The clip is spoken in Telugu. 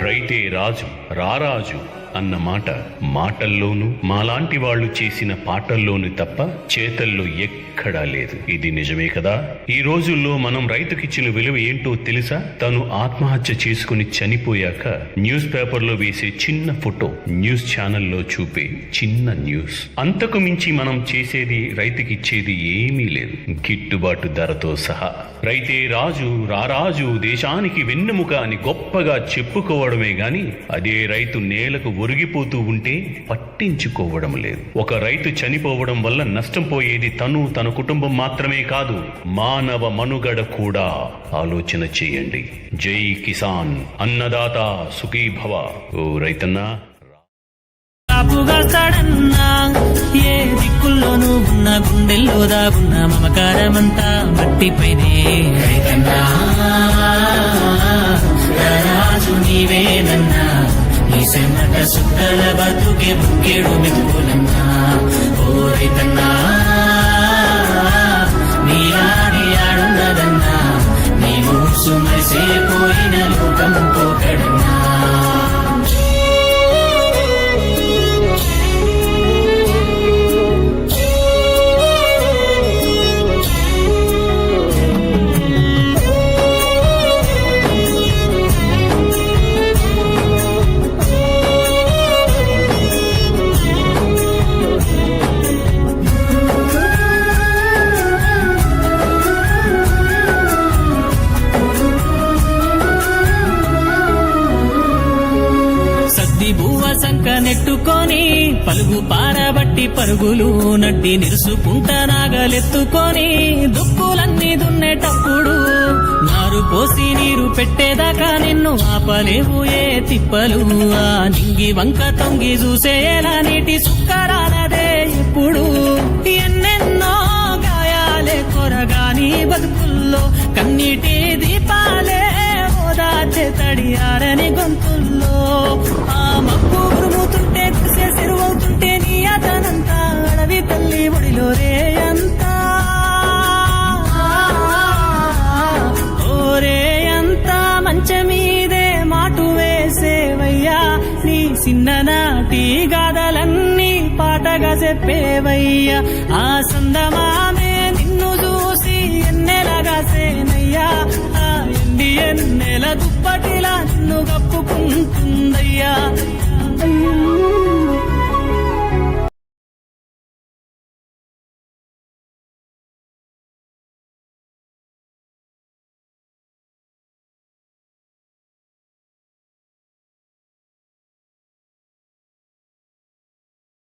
రైతే రాజు రారాజు అన్న మాట మాటల్లోనూ మాలాంటి వాళ్ళు చేసిన పాటల్లోనూ తప్ప చేతల్లో ఎక్కడా లేదు. ఇది నిజమే కదా. ఈ రోజుల్లో మనం రైతుకిచ్చిన విలువ ఏంటో తెలుసా? తను ఆత్మహత్య చేసుకుని చనిపోయాక న్యూస్ పేపర్లో వేసే చిన్న ఫోటో, న్యూస్ ఛానల్లో చూపే చిన్న న్యూస్. అంతకు మించి మనం చేసేది రైతుకిచ్చేది ఏమీ లేదు, గిట్టుబాటు ధరతో సహా. రైతే రాజు రారాజు, దేశానికి వెన్నెముక అని గొప్పగా చెప్పుకోవడమే గాని అదే రైతు నేలకు ఒరిగిపోతూ ఉంటే పట్టించుకోవడం లేదు. ఒక రైతు చనిపోవడం వల్ల నష్టం పోయేది తను, తన కుటుంబం మాత్రమే కాదు, మానవ మనుగడ కూడా. ఆలోచన చేయండి. జై కిసాన్, అన్నదాత సుఖీభవ. ఓ రైతన్నా, ఏ దిక్కుల్లోనూ ఉన్న గుండెల్లో దాగున్న మమకారమంతా మట్టిపైనే. రైతన్నా రాజు నీవేనన్నా, నీ సెమ్మట సుక్కల బతుకే బుక్కేడు మెతుకులన్నా. ఓ రైతన్నా నీ ఆడి ఆడున్నదన్నా, నీ మూసు మరిసేపోయిన లోకం పోకడన్నా. బువ్వ సంక నెట్టుకొని పలుగు పారబట్టి పరుగులు నడ్డి నిరుసుకుంటా నాగలెత్తుకొని దుక్కులన్నీ దున్నేటప్పుడు నారు పోసి నీరు పెట్టేదాకా నిన్ను ఆపలేవు ఏ తిప్పలు. ఆ నింగి వంక తొంగి చూసేలా నీటి సుక్కరాలదే ఇప్పుడు. ఎన్నెన్నో గాయాలే కొరగాని బతుకుల్లో, కన్నీటి దీపాలే ఓదార్చే తడియారని గొంతుల్లో. ఆ మబ్బు ఉరుముతుంటే కుసే సెరువవుతుంటే నీ అతనంతా, అడవి తల్లి ఒడిలో రేయంతా. ఓరేయంతా మంచమీదే మాటు వేసేవయ్యా, నీ చిన్ననాటి గాథలన్నీ పాటగా చెప్పేవయ్యా. ఆ సందమామే నిన్ను చూసి ఎన్నెలగా సేనయ్యా, ఎన్నెల దుప్పటిలా నిన్ను కప్పుకుంటుందయ్యా.